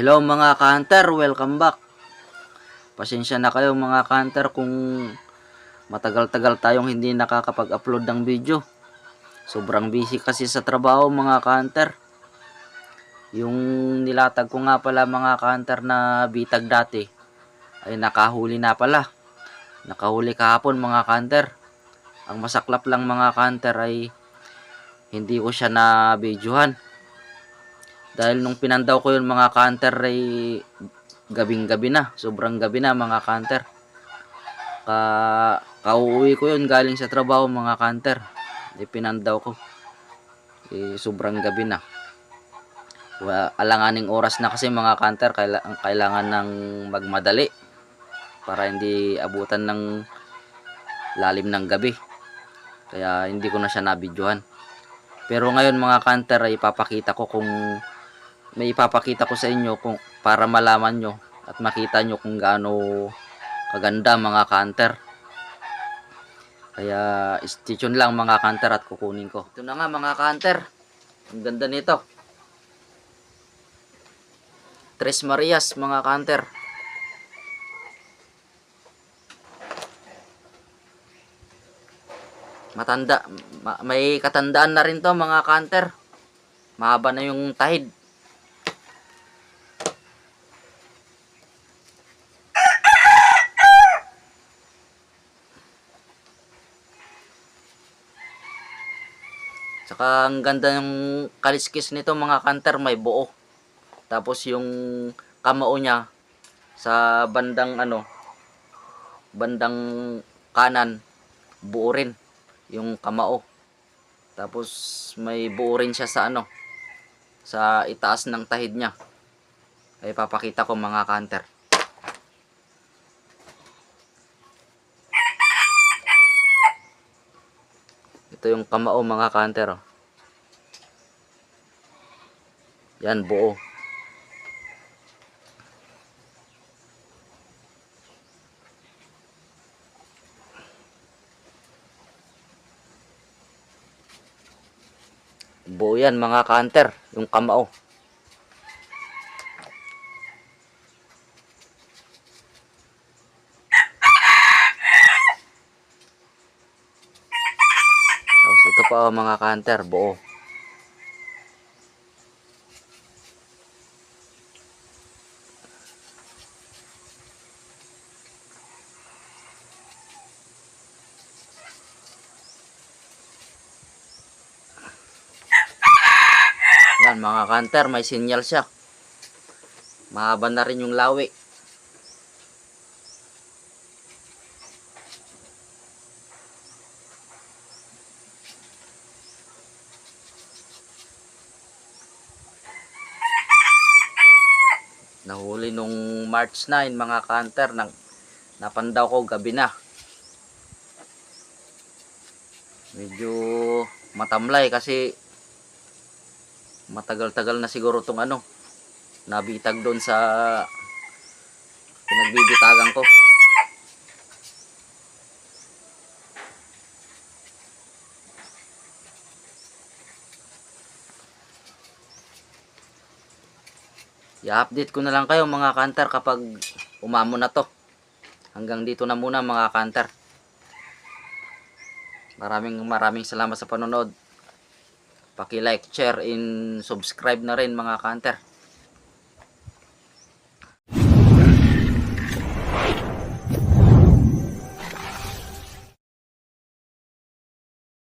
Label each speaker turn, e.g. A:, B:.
A: Hello mga ka-hunter, welcome back. Pasensya na kayo mga ka-hunter kung matagal-tagal tayong hindi nakakapag-upload ng video. Sobrang busy kasi sa trabaho mga ka-hunter. Yung nilatag ko nga pala mga ka-hunter na bitag dati ay nakahuli na pala. Nakahuli kahapon mga ka-hunter. Ang masaklap lang mga ka-hunter ay hindi ko siya na-videohan. Dahil nung pinandaw ko yun mga ka-hunter ay gabing-gabi na. Sobrang gabi na mga ka-hunter. Kauwi ko yun galing sa trabaho mga ka-hunter. Pinandaw ko. Sobrang gabi na. Alanganing oras na kasi mga ka-hunter. Kailangan ng magmadali. Para hindi abutan ng lalim ng gabi. Kaya hindi ko na siya nabidyohan. Pero ngayon mga ka-hunter ay ipapakita ko kung may ipapakita ko sa inyo kung para malaman nyo at makita nyo kung gaano kaganda mga ka-hunter. Kaya stay tuned lang mga ka-hunter at kukunin ko. Ito na nga mga ka-hunter. Ang ganda nito. Tres Marias mga ka-hunter. Matanda, may katandaan na rin to mga ka-hunter. Mahaba na yung tahid. Saka ang ganda ng kaliskis nito mga ka-hunter, may buo. Tapos yung kamao niya sa bandang bandang kanan buo rin yung kamao. Tapos may buo rin siya sa sa itaas ng tahid niya. Ay papakita ko mga ka-hunter. Ito yung kamao mga ka-hunter. Yan buo. Buo yan mga ka-hunter, yung kamao. Tapos ito pa mga ka-hunter, buo. Yan mga ka-hunter, may sinyal siya. Mahaba na rin yung lawi. Nahuli nung March 9 mga ka-hunter, napandaw ko gabi na. Medyo matamlay kasi matagal-tagal na siguro tong nabitag doon sa pinagbibitagan ko. I-update ko na lang kayo mga ka-hunter kapag umamon na to. Hanggang dito na muna mga ka-hunter. Maraming salamat sa panonood. Paki-like, share, and subscribe na rin mga ka-hunter.